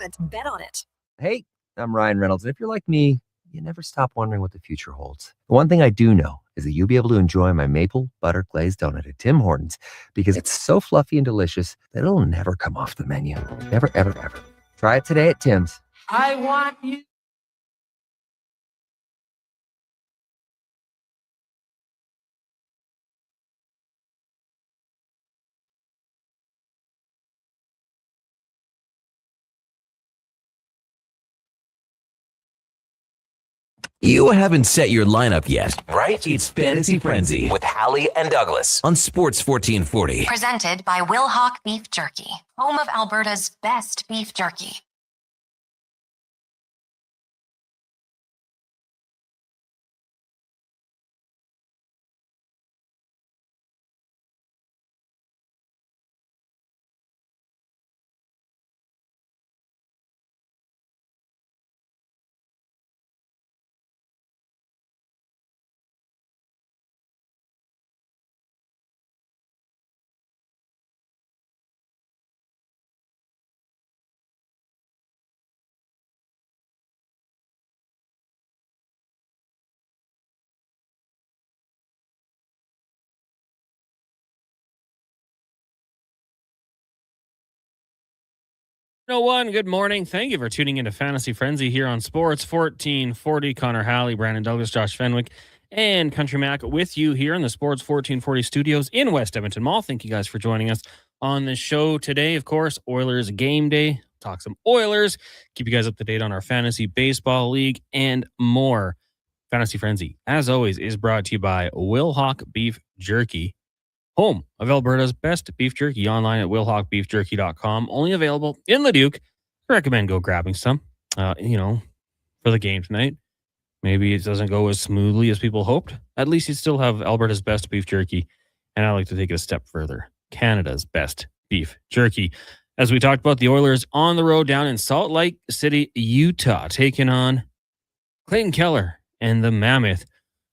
Bet on it. Hey, I'm Ryan Reynolds, and if you're like me, you never stop wondering what the future holds. The one thing I do know is that you'll be able to enjoy my maple butter glazed donut at Tim Hortons because it's so fluffy and delicious that it'll never come off the menu. Never, ever, ever. Try it today at Tim's. I want you. You haven't set your lineup yet, right? It's Fantasy Frenzy with Halley and Douglas on Sports 1440. Presented by Will Hawk Beef Jerky, home of Alberta's best beef jerky. Good morning. Thank you for tuning into Fantasy Frenzy here on Sports 1440. Connor Halley, Brandon Douglas, Josh Fenwick, and Country Mac with you here in the Sports 1440 studios in West Edmonton Mall. Thank you guys for joining us on the show today. Of course, Oilers game day. Talk some Oilers. Keep you guys up to date on our fantasy baseball league and more. Fantasy Frenzy, as always, is brought to you by Will Hawk Beef Jerky, home of Alberta's best beef jerky, online at willhawkbeefjerky.com. Only available in Leduc. I recommend go grabbing some, for the game tonight. Maybe it doesn't go as smoothly as people hoped. At least you still have Alberta's best beef jerky. And I like to take it a step further. Canada's best beef jerky. As we talked about, the Oilers on the road down in Salt Lake City, Utah, taking on Clayton Keller and the Mammoth,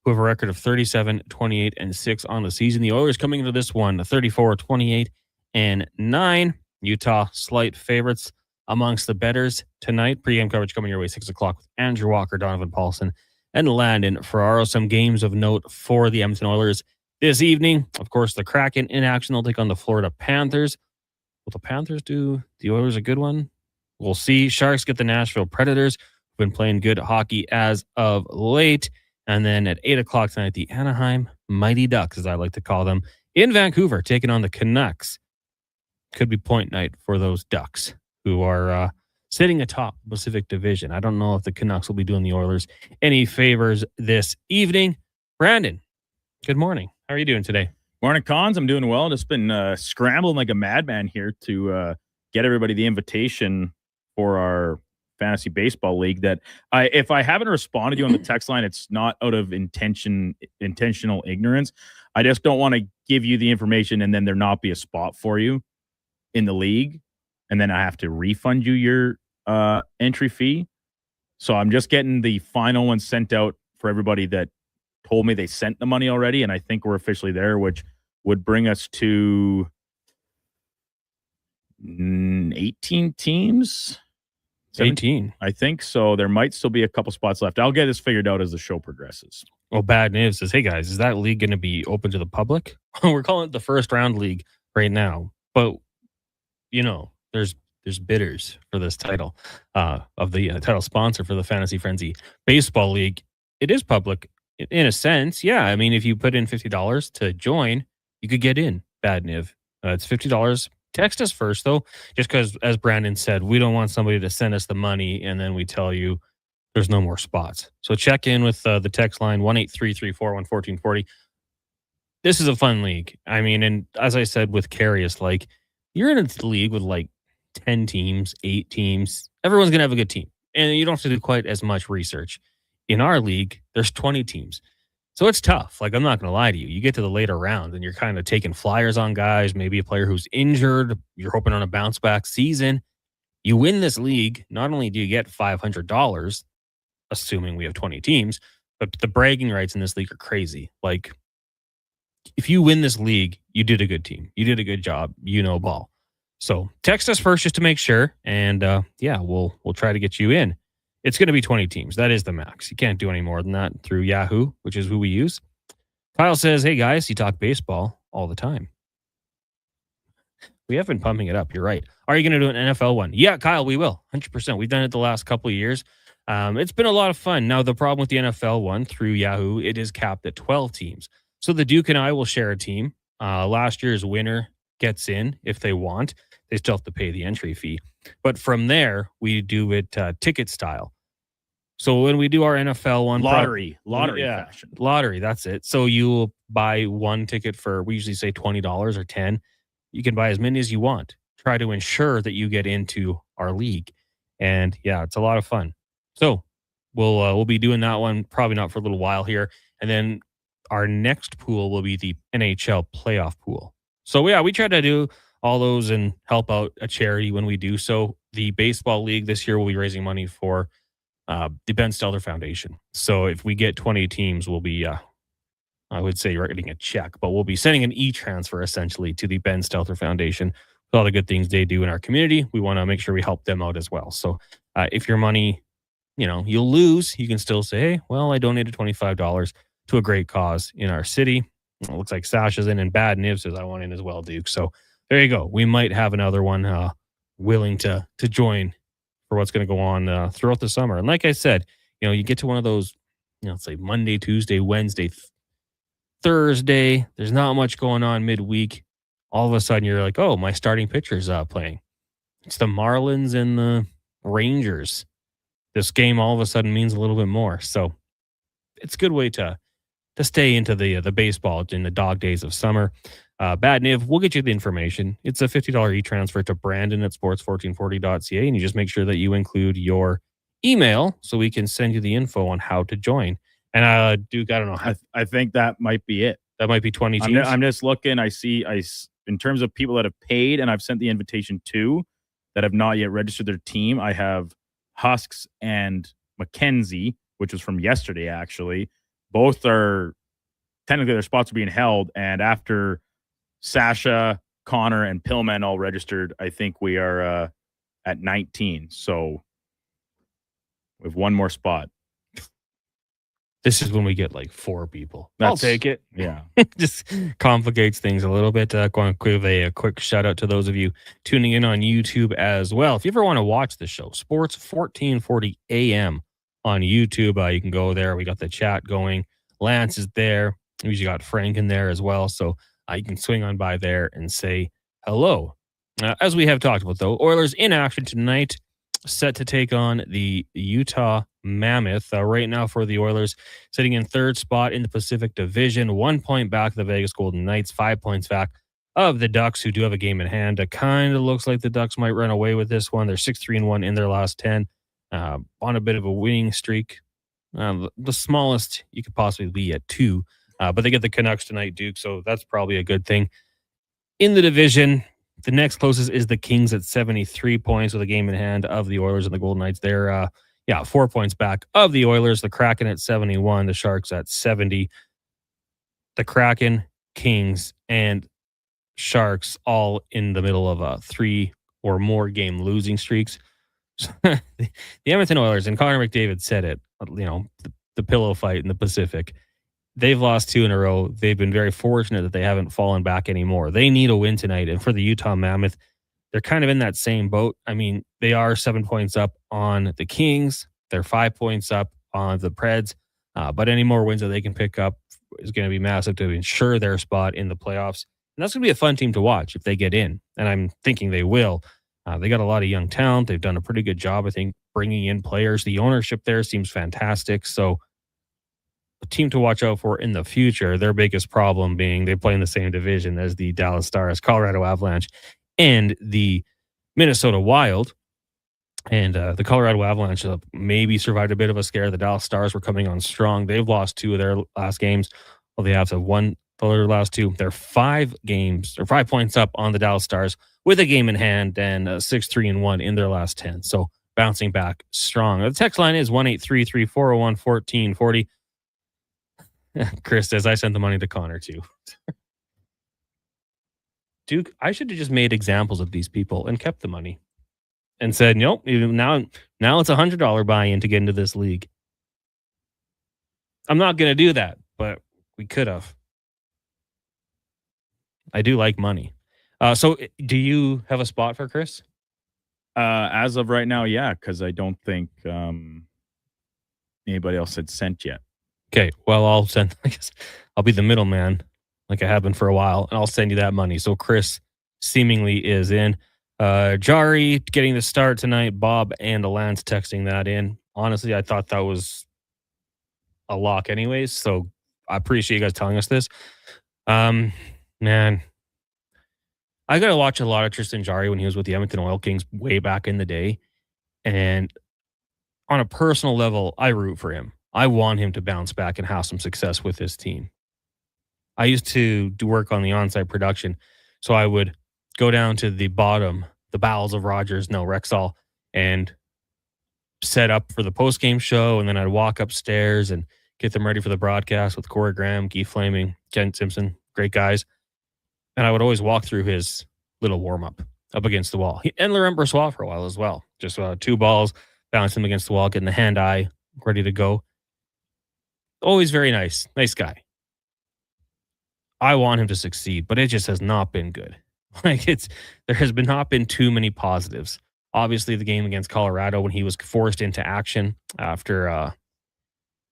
who have a record of 37, 28, and 6 on the season. The Oilers coming into this one, 34, 28, and 9. Utah, slight favorites amongst the bettors tonight. Pre-game coverage coming your way, 6 o'clock with Andrew Walker, Donovan Paulson, and Landon Ferraro. Some games of note for the Edmonton Oilers this evening. Of course, the Kraken in action. They'll take on the Florida Panthers. Will the Panthers do the Oilers a good one? We'll see. Sharks get the Nashville Predators, who've been playing good hockey as of late. And then at 8 o'clock tonight, the Anaheim Mighty Ducks, as I like to call them, in Vancouver, taking on the Canucks. Could be point night for those Ducks, who are sitting atop the Pacific Division. I don't know if the Canucks will be doing the Oilers any favors this evening. Brandon, good morning. How are you doing today? Morning, Cons. I'm doing well. Just been scrambling like a madman here to get everybody the invitation for our fantasy baseball league. That if I haven't responded to you on the text line, it's not out of intentional ignorance. I just don't want to give you the information and then there not be a spot for you in the league, and then I have to refund you your entry fee. So I'm just getting the final one sent out for everybody that told me they sent the money already, and I think we're officially there, which would bring us to 18 teams. 18. I think so. There might still be a couple spots left. I'll get this figured out as the show progresses. Well, Bad News says, hey guys, is that league going to be open to the public? We're calling it the first round league right now, but there's bidders for this title of the title sponsor for the Fantasy Frenzy Baseball League. It is public in a sense. Yeah. I mean, if you put in $50 to join, you could get in. Bad Niv. It's $50. Text us first, though, just because, as Brandon said, we don't want somebody to send us the money and then we tell you there's no more spots. So check in with the text line 1-833-441-1440. This is a fun league. I mean, and as I said with Carius, like, you're in a league with like 10 teams, 8 teams. Everyone's going to have a good team. And you don't have to do quite as much research. In our league, there's 20 teams. So it's tough. Like, I'm not going to lie to you. You get to the later rounds and you're kind of taking flyers on guys, maybe a player who's injured. You're hoping on a bounce back season. You win this league. Not only do you get $500, assuming we have 20 teams, but the bragging rights in this league are crazy. Like, if you win this league, you did a good team. You did a good job. You know ball. So text us first just to make sure, and we'll try to get you in. It's going to be 20 teams. That is the max. You can't do any more than that through Yahoo, which is who we use. Kyle says, "Hey guys, you talk baseball all the time." We have been pumping it up. You're right. Are you going to do an NFL one? Yeah, Kyle, we will. 100%. We've done it the last couple of years. It's been a lot of fun. Now, the problem with the NFL one through Yahoo, it is capped at 12 teams. So the Duke and I will share a team. Last year's winner gets in if they want. They still have to pay the entry fee. But from there, we do it ticket style. So when we do our NFL one, lottery fashion. Lottery, that's it. So you'll buy one ticket for, we usually say $20 or $10. You can buy as many as you want. Try to ensure that you get into our league. And yeah, it's a lot of fun. So we'll be doing that one, probably not for a little while here. And then our next pool will be the NHL playoff pool. So yeah, we try to do all those and help out a charity when we do so. The baseball league this year will be raising money for the Ben Stelter Foundation. So if we get 20 teams, we'll be I would say writing a check, but we'll be sending an e-transfer essentially to the Ben Stelter Foundation. With all the good things they do in our community, we want to make sure we help them out as well. So if your money, you'll lose, you can still say, hey, well, I donated $25 to a great cause in our city. It looks like Sasha's in, and Bad Niv says I want in as well, Duke. So there you go. We might have another one willing to join for what's going to go on throughout the summer. And like I said, you get to one of those, it's like Monday, Tuesday, Wednesday, Thursday, there's not much going on midweek. All of a sudden, you're like, oh, my starting pitcher's playing. It's the Marlins and the Rangers. This game all of a sudden means a little bit more. So it's a good way to stay into the baseball in the dog days of summer. Bad Niv, we'll get you the information. It's a $50 e-transfer to Brandon at sports1440.ca, and you just make sure that you include your email so we can send you the info on how to join. And Duke, I don't know. I think that might be it. That might be 20 teams. I'm just looking. I see, in terms of people that have paid and I've sent the invitation to that have not yet registered their team, I have Husks and Mackenzie, which was from yesterday, actually. Both are, technically their spots are being held. And after Sasha, Connor, and Pillman all registered, I think we are at 19. So we have one more spot. This is when we get like 4 people. I'll take it. Yeah. Just complicates things a little bit. Going to give a quick shout out to those of you tuning in on YouTube as well. If you ever want to watch the show, Sports 1440 AM on YouTube, you can go there. We got the chat going. Lance is there. We usually got Frank in there as well. So you can swing on by there and say hello. As we have talked about, though, Oilers in action tonight, set to take on the Utah Mammoth. Right now for the Oilers, sitting in third spot in the Pacific Division, 1 point back of the Vegas Golden Knights, 5 points back of the Ducks, who do have a game in hand. It kind of looks like the Ducks might run away with this one. They're 6-3-1 in their last 10, on a bit of a winning streak. The smallest you could possibly be at 2, but they get the Canucks tonight, Duke, so that's probably a good thing. In the division, the next closest is the Kings at 73 points with a game in hand of the Oilers and the Golden Knights. They're 4 points back of the Oilers. The Kraken at 71, the Sharks at 70. The Kraken, Kings, and Sharks all in the middle of 3 or more game losing streaks. The Edmonton Oilers, and Connor McDavid said it, the pillow fight in the Pacific. They've lost 2 in a row. They've been very fortunate that they haven't fallen back anymore. They need a win tonight. And for the Utah Mammoth, they're kind of in that same boat. I mean, they are 7 points up on the Kings. They're 5 points up on the Preds. But any more wins that they can pick up is going to be massive to ensure their spot in the playoffs. And that's going to be a fun team to watch if they get in. And I'm thinking they will. They got a lot of young talent. They've done a pretty good job, I think, bringing in players. The ownership there seems fantastic. So a team to watch out for in the future. Their biggest problem being they play in the same division as the Dallas Stars, Colorado Avalanche, and the Minnesota Wild. And the Colorado Avalanche maybe survived a bit of a scare. The Dallas Stars were coming on strong. They've lost 2 of their last games. Well, they have won their last 2. They're 5 points up on the Dallas Stars with a game in hand and 6-3-1 in their last 10. So bouncing back strong. The text line is 1-833-401-1440. Chris says, I sent the money to Connor too. Duke, I should have just made examples of these people and kept the money and said, nope, now it's $100 buy-in to get into this league. I'm not going to do that, but we could have. I do like money. So do you have a spot for Chris? As of right now, yeah, because I don't think anybody else had sent yet. Okay, well, I'll send. I guess I'll be the middleman, like I have been for a while, and I'll send you that money. So Chris seemingly is in. Jari getting the start tonight. Bob and Alance texting that in. Honestly, I thought that was a lock, anyways. So I appreciate you guys telling us this. Man, I got to watch a lot of Tristan Jari when he was with the Edmonton Oil Kings way back in the day, and on a personal level, I root for him. I want him to bounce back and have some success with this team. I used to do work on the on-site production, so I would go down to the bowels of Rogers, Rexall, and set up for the post-game show, and then I'd walk upstairs and get them ready for the broadcast with Corey Graham, Guy Flaming, Ken Simpson, great guys. And I would always walk through his little warm-up up against the wall. And Laurent Brossoit for a while as well. Just 2 balls, bounce him against the wall, getting the hand-eye, ready to go. Always very nice. Nice guy. I want him to succeed, but it just has not been good. There has not been too many positives. Obviously, the game against Colorado when he was forced into action after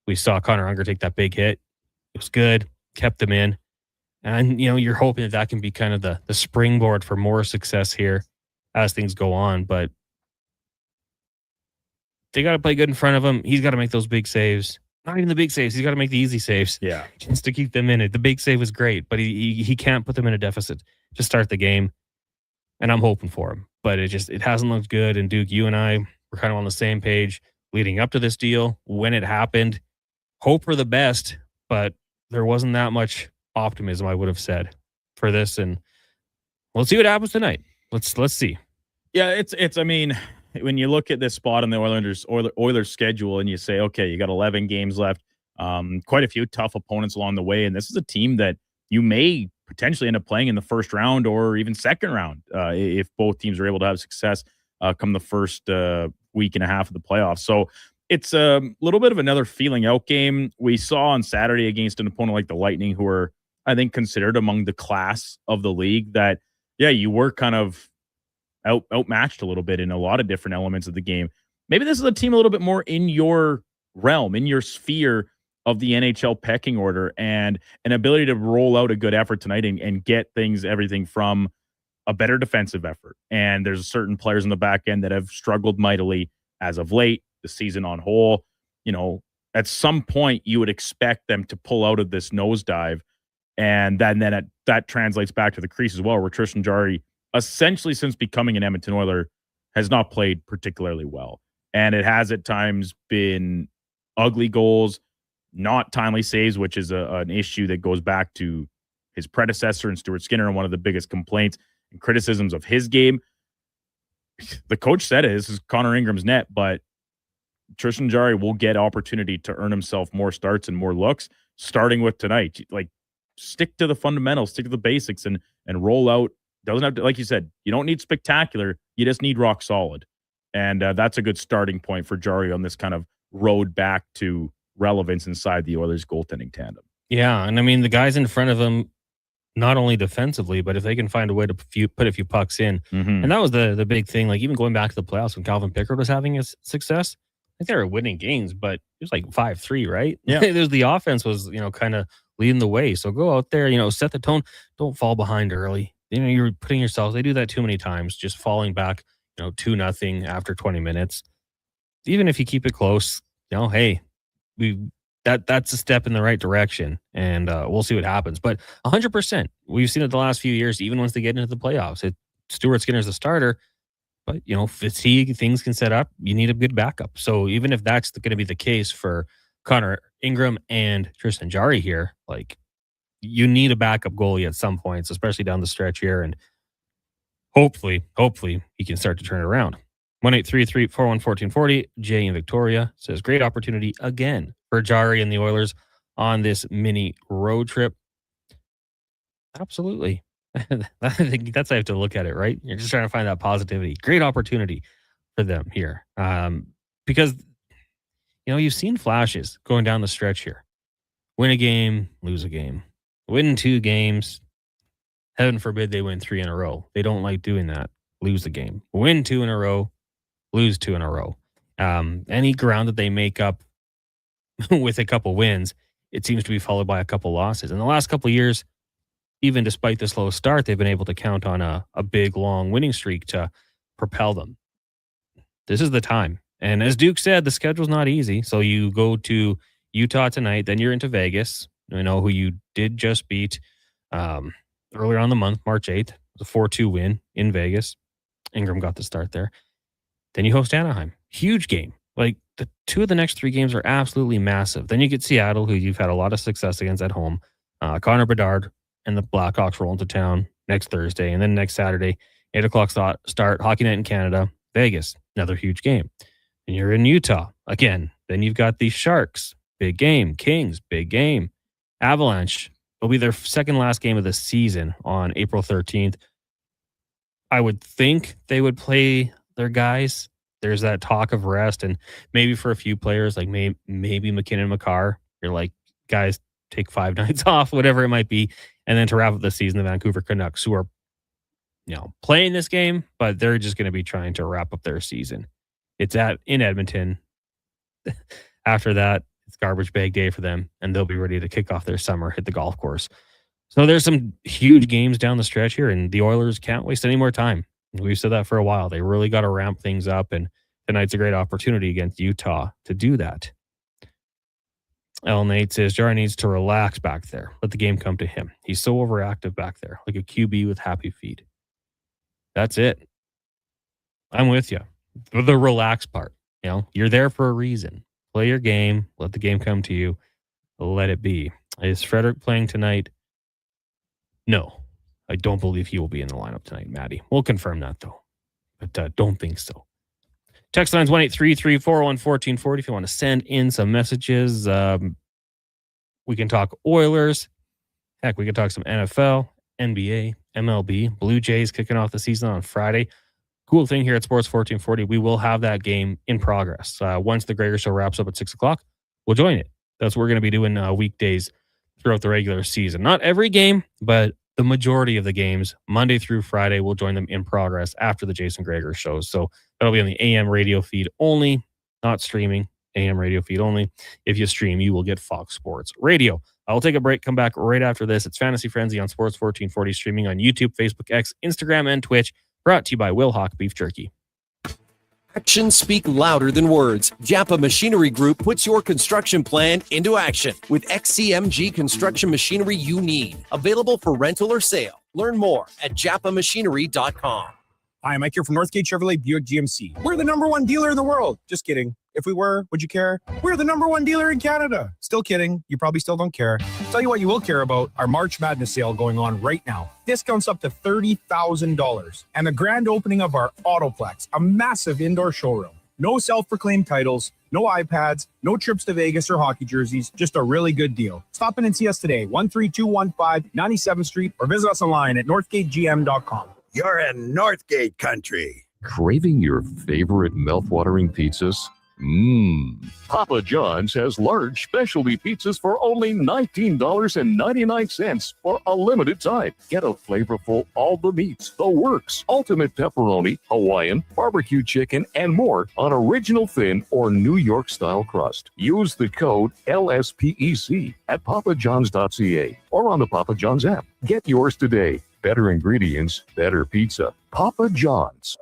we saw Connor Unger take that big hit. It was good. Kept them in. And, you're hoping that can be kind of the springboard for more success here as things go on. But they got to play good in front of him. He's got to make those big saves. Not even the big saves. He's got to make the easy saves. Yeah. Just to keep them in it. The big save was great, but he can't put them in a deficit to start the game. And I'm hoping for him. But it hasn't looked good. And Duke, you and I were kind of on the same page leading up to this deal. When it happened, hope for the best, but there wasn't that much optimism, I would have said, for this. And we'll see what happens tonight. Let's see. Yeah, it's I mean, when you look at this spot on the Oilers schedule and you say, okay, you got 11 games left, quite a few tough opponents along the way. And this is a team that you may potentially end up playing in the first round or even second round if both teams are able to have success come the first week and a half of the playoffs. So it's a little bit of another feeling out game. We saw on Saturday against an opponent like the Lightning, who are, I think, considered among the class of the league, that, yeah, you were kind of outmatched a little bit in a lot of different elements of the game. Maybe this is a team a little bit more in your realm, in your sphere of the NHL pecking order, and an ability to roll out a good effort tonight and get everything from a better defensive effort. And there's certain players in the back end that have struggled mightily as of late, the season on whole. At some point you would expect them to pull out of this nosedive, and then that translates back to the crease as well, where Tristan Jari, essentially since becoming an Edmonton Oiler, has not played particularly well. And it has at times been ugly goals, not timely saves, which is an issue that goes back to his predecessor and Stuart Skinner, and one of the biggest complaints and criticisms of his game. The coach said this is Connor Ingram's net, but Tristan Jari will get opportunity to earn himself more starts and more looks, starting with tonight. Like, stick to the fundamentals, stick to the basics, and roll out. Doesn't have to, like you said, you don't need spectacular. You just need rock solid. And that's a good starting point for Jari on this kind of road back to relevance inside the Oilers goaltending tandem. Yeah, and I mean, the guys in front of him, not only defensively, but if they can find a way to put a few pucks in. Mm-hmm. And that was the big thing. Like, even going back to the playoffs when Calvin Pickard was having his success, I think they were winning games, but it was like 5-3, right? Yeah. The offense was, kind of leading the way. So go out there, set the tone. Don't fall behind early. You're putting yourselves, they do that too many times, just falling back, 2-0 after 20 minutes. Even if you keep it close, hey, that's a step in the right direction, and we'll see what happens. But 100%, we've seen it the last few years, even once they get into the playoffs. Stuart Skinner's the starter, but, fatigue, things can set up. You need a good backup. So even if that's going to be the case for Connor Ingram and Tristan Jari here, like, you need a backup goalie at some points, especially down the stretch here. And hopefully he can start to turn it around. 1-833-401-1440. Jay in Victoria says, great opportunity again for Jari and the Oilers on this mini road trip. Absolutely. I think that's how I have to look at it, right? You're just trying to find that positivity. Great opportunity for them here. Because, you've seen flashes going down the stretch here. Win a game, lose a game. Win 2 games. Heaven forbid they win 3 in a row. They don't like doing that. Lose the game. Win 2 in a row, lose 2 in a row. Any ground that they make up with a couple wins, it seems to be followed by a couple losses. In the last couple of years, even despite the slow start, they've been able to count on a big, long winning streak to propel them. This is the time. And as Duke said, the schedule's not easy. So you go to Utah tonight, then you're into Vegas, who you did just beat earlier on the month, March 8th. It was a 4-2 win in Vegas. Ingram got the start there. Then you host Anaheim. Huge game. Like, the 2 of the next 3 games are absolutely massive. Then you get Seattle, who you've had a lot of success against at home. Connor Bedard and the Blackhawks roll into town next Thursday. And then next Saturday, 8 o'clock start, Hockey Night in Canada, Vegas, another huge game. And you're in Utah again. Then you've got the Sharks, big game. Kings, big game. Avalanche will be their second last game of the season on April 13th. I would think they would play their guys. There's that talk of rest, and maybe for a few players, like maybe McKinnon, Makar, you're like, guys, take 5 nights off, whatever it might be. And then to wrap up the season, the Vancouver Canucks, who are, playing this game, but they're just going to be trying to wrap up their season. It's in Edmonton. After that, it's garbage bag day for them, and they'll be ready to kick off their summer, hit the golf course. So there's some huge games down the stretch here, and the Oilers can't waste any more time. We've said that for a while. They really got to ramp things up, and tonight's a great opportunity against Utah to do that. El Nate says Jari needs to relax back there. Let the game come to him. He's so overactive back there, like a QB with happy feet. That's it. I'm with you. The relax part. You're there for a reason. Play your game. Let the game come to you. Let it be. Is Frederick playing tonight? No. I don't believe he will be in the lineup tonight, Maddie. We'll confirm that, though. But don't think so. Text line's 1-833-401-1440 if you want to send in some messages. We can talk Oilers. Heck, we can talk some NFL, NBA, MLB. Blue Jays kicking off the season on Friday. Cool thing here at Sports 1440, we will have that game in progress. Once the Gregor Show wraps up at 6 o'clock, we'll join it. That's what we're going to be doing weekdays throughout the regular season. Not every game, but the majority of the games, Monday through Friday, we'll join them in progress after the Jason Gregor shows. So that'll be on the AM radio feed only, not streaming, AM radio feed only. If you stream, you will get Fox Sports Radio. I'll take a break, come back right after this. It's Fantasy Frenzy on Sports 1440, streaming on YouTube, Facebook, X, Instagram, and Twitch. Brought to you by Will Hawk Beef Jerky. Actions speak louder than words. Japa Machinery Group puts your construction plan into action with XCMG construction machinery you need. Available for rental or sale. Learn more at japamachinery.com. Hi, Mike here from Northgate Chevrolet Buick GMC. We're the #1 dealer in the world. Just kidding. If we were, would you care? We're the #1 dealer in Canada. Still kidding. You probably still don't care. Tell you what you will care about, our March Madness sale going on right now. Discounts up to $30,000. And the grand opening of our Autoplex, a massive indoor showroom. No self-proclaimed titles, no iPads, no trips to Vegas or hockey jerseys, just a really good deal. Stop in and see us today, 13215 97th Street, or visit us online at northgategm.com. You're in Northgate country. Craving your favorite mouth-watering pizzas? Papa John's has large specialty pizzas for only $19.99 for a limited time. Get a flavorful all the meats, the works, ultimate pepperoni, Hawaiian, barbecue chicken, and more on original thin or New York style crust. Use the code LSPEC at papajohns.ca or on the Papa John's app. Get yours today. Better ingredients, better pizza. Papa John's.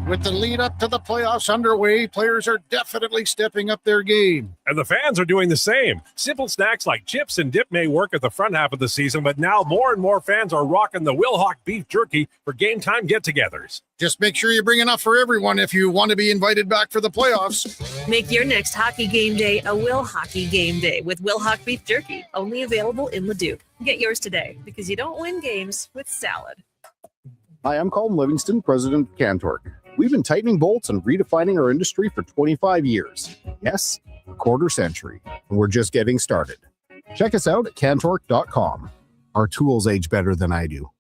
With the lead up to the playoffs underway, players are definitely stepping up their game. And the fans are doing the same. Simple snacks like chips and dip may work at the front half of the season, but now more and more fans are rocking the Will Hawk Beef Jerky for game time get-togethers. Just make sure you bring enough for everyone if you want to be invited back for the playoffs. Make your next hockey game day a Will Hockey game day with Will Hawk Beef Jerky, only available in Leduc. Get yours today because you don't win games with salad. Hi, I'm Colin Livingston, president of Cantork. We've been tightening bolts and redefining our industry for 25 years. Yes, a quarter century, and we're just getting started. Check us out at cantork.com. Our tools age better than I do.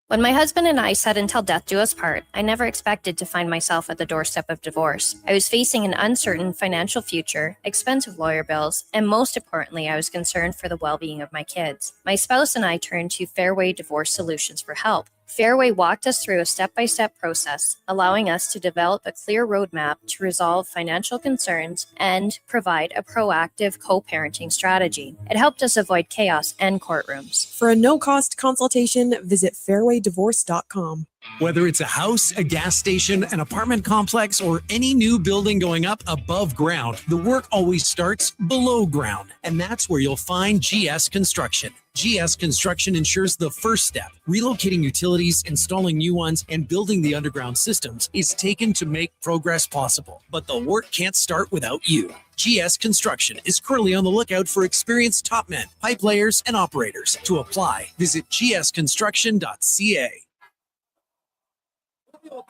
When my husband and I said until death do us part, I never expected to find myself at the doorstep of divorce. I was facing an uncertain financial future, expensive lawyer bills, and most importantly, I was concerned for the well-being of my kids. My spouse and I turned to Fairway Divorce Solutions for help. Fairway walked us through a step-by-step process, allowing us to develop a clear roadmap to resolve financial concerns and provide a proactive co-parenting strategy. It helped us avoid chaos and courtrooms. For a no-cost consultation, visit fairwaydivorce.com. Whether it's a house, a gas station, an apartment complex, or any new building going up above ground, the work always starts below ground. And that's where you'll find GS Construction. GS Construction ensures the first step, relocating utilities, installing new ones, and building the underground systems, is taken to make progress possible. But the work can't start without you. GS Construction is currently on the lookout for experienced top men, pipe layers, and operators. To apply, visit gsconstruction.ca.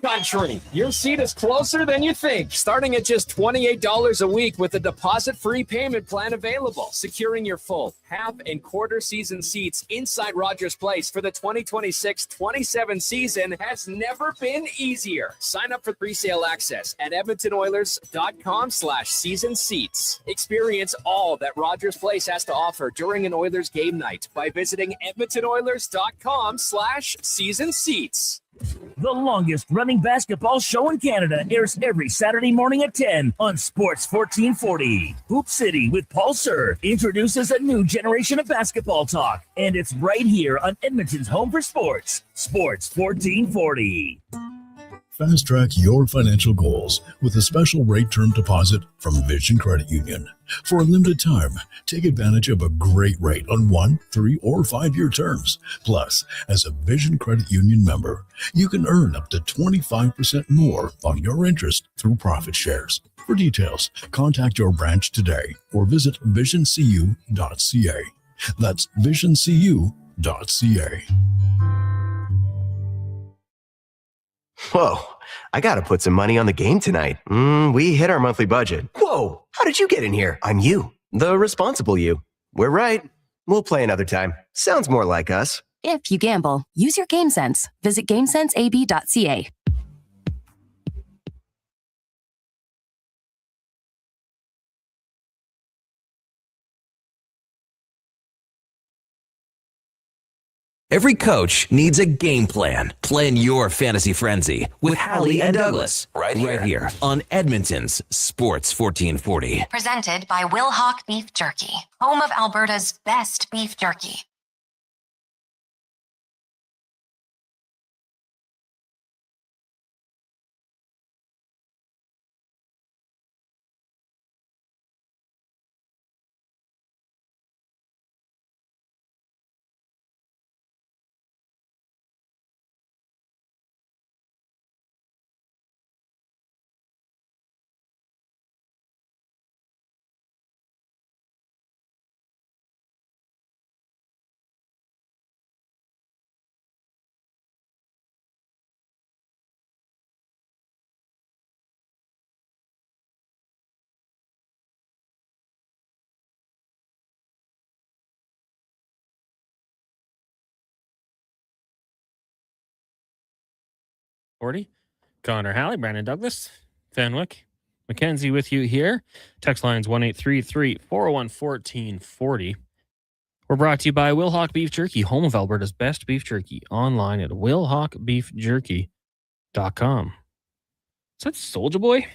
Country, your seat is closer than you think. Starting at just $28 a week with a deposit-free payment plan available. Securing your full, half, and quarter season seats inside Rogers Place for the 2026-27 season has never been easier. Sign up for pre-sale access at edmontonoilers.com/season seats. Experience all that Rogers Place has to offer during an Oilers game night by visiting edmontonoilers.com/season seats. The longest running basketball show in Canada airs every Saturday morning at 10 on Sports 1440. Hoop City with Paul Sir introduces a new generation of basketball talk, and it's right here on Edmonton's home for sports, Sports 1440. Fast track your financial goals with a special rate term deposit from Vision Credit Union. For a limited time, take advantage of a great rate on 1, 3, or 5-year terms. Plus, as a Vision Credit Union member, you can earn up to 25% more on your interest through profit shares. For details, contact your branch today or visit visioncu.ca. That's visioncu.ca. Whoa, I gotta put some money on the game tonight. We hit our monthly budget. Whoa, how did you get in here? I'm you, the responsible you. We're right. We'll play another time. Sounds more like us. If you gamble, use your game sense. Visit GameSenseAB.ca. Every coach needs a game plan. Plan your fantasy frenzy with Halley and Douglas right here on Edmonton's Sports 1440. Presented by Wilhauk Beef Jerky, home of Alberta's best beef jerky. Connor Halley, Brandon Douglas, Fenwick, Mackenzie with you here. Text lines 1-833-401-1440. We're brought to you by Wilhauk Beef Jerky, home of Alberta's best beef jerky. Online at wilhaukbeefjerky.com. Is that Soulja Boy?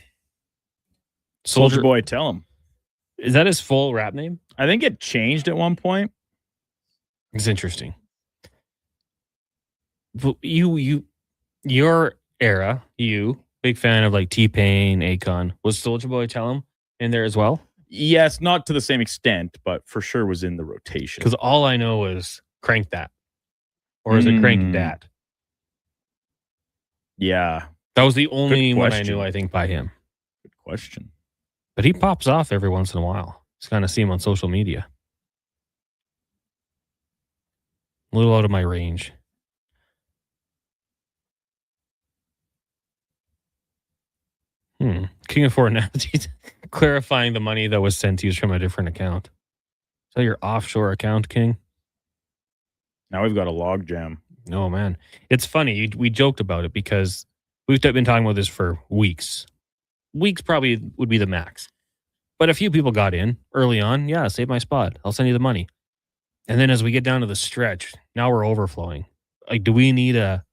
Soulja Boy, tell him. Is that his full rap name? I think it changed at one point. It's interesting. But your era, big fan of like T-Pain, Akon. Was Soulja Boy Tell Him in there as well? Yes, not to the same extent, but for sure was in the rotation. Because all I know is Crank That. Or is it Crank Dat? Yeah. That was the only one I knew, I think, by him. Good question. But he pops off every once in a while. Just kind of see him on social media. A little out of my range. King of Four now clarifying the money that was sent to you from a different account. that your offshore account, King? Now we've got a log jam. Oh, man. It's funny. We joked about it because we've been talking about this for weeks. Weeks probably would be the max. But a few people got in early on. Yeah, save my spot. I'll send you the money. And then as we get down to the stretch, now we're overflowing. Like, do we need a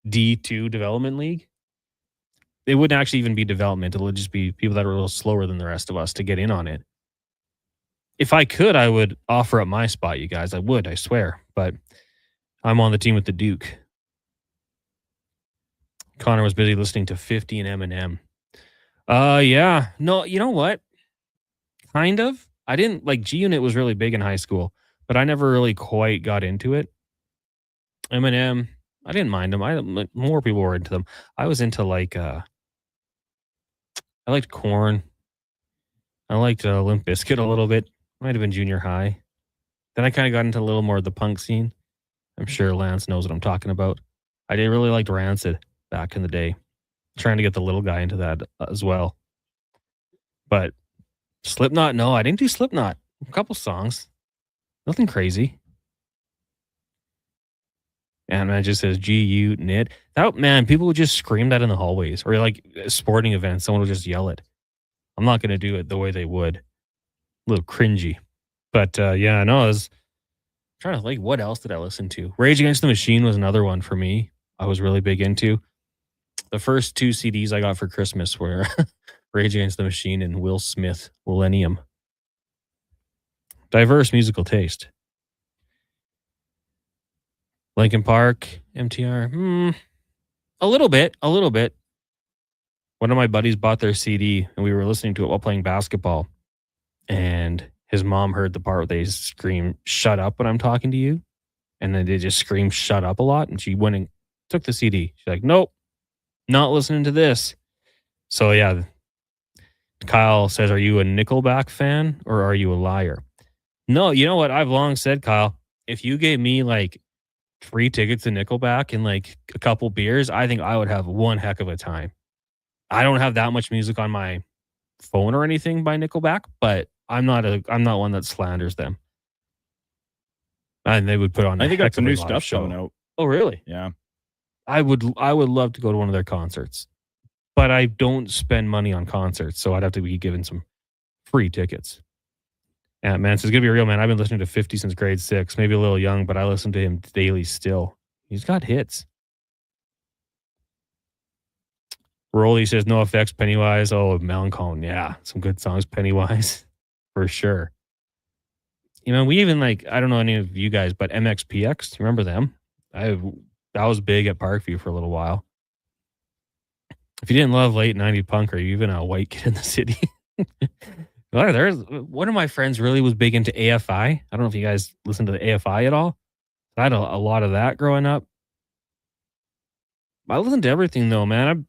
D2 development league? It wouldn't actually even be development. It'll just be people that are a little slower than the rest of us to get in on it. If I could, I would offer up my spot, you guys. I would, I swear. But I'm on the team with the Duke. Connor was busy listening to 50 and Eminem. Yeah. No, you know what? Kind of. I didn't like G-Unit was really big in high school, but I never really quite got into it. Eminem, I didn't mind them. More people were into them. I was into I liked Korn. I liked Limp Bizkit a little bit. Might have been junior high. Then I kind of got into a little more of the punk scene. I'm sure Lance knows what I'm talking about. I did really liked Rancid back in the day. Trying to get the little guy into that as well. But Slipknot, no, I didn't do Slipknot. A couple songs. Nothing crazy. And man, it just says G-U-N-I-T. That, man, people would just scream that in the hallways. Or like sporting events, someone would just yell it. I'm not going to do it the way they would. A little cringy. But yeah, no, I was trying to think, what else did I listen to? Rage Against the Machine was another one for me. I was really big into. The first 2 CDs I got for Christmas were Rage Against the Machine and Will Smith, Millennium. Diverse musical taste. Linkin Park, MTR, a little bit. One of my buddies bought their CD and we were listening to it while playing basketball. And his mom heard the part where they scream, "Shut up" when I'm talking to you. And then they just scream, "Shut up" a lot. And she went and took the CD. She's like, "Nope, not listening to this." So yeah, Kyle says, "Are you a Nickelback fan or are you a liar?" No, you know what? I've long said, Kyle, if you gave me like free tickets to Nickelback and like a couple beers, I think I would have one heck of a time. I don't have that much music on my phone or anything by Nickelback, but I'm not one that slanders them. And they would put on. I think got some new live stuff show. coming out. Oh, really? Yeah. I would love to go to one of their concerts, but I don't spend money on concerts, so I'd have to be given some free tickets. Yeah, man, so it's gonna be real, man. I've been listening to 50 since grade 6, maybe a little young, but I listen to him daily still. He's got hits. Rolly says No Effects, Pennywise. Oh, Melancholy. Yeah, some good songs, Pennywise, for sure. You know, we even like, I don't know any of you guys, but MXPX, you remember them? That was big at Parkview for a little while. If you didn't love late 90s punk, or you even a white kid in the city. Well, there's one of my friends really was big into AFI. I don't know if you guys listen to the AFI at all. I had a lot of that growing up. I listened to everything though, man.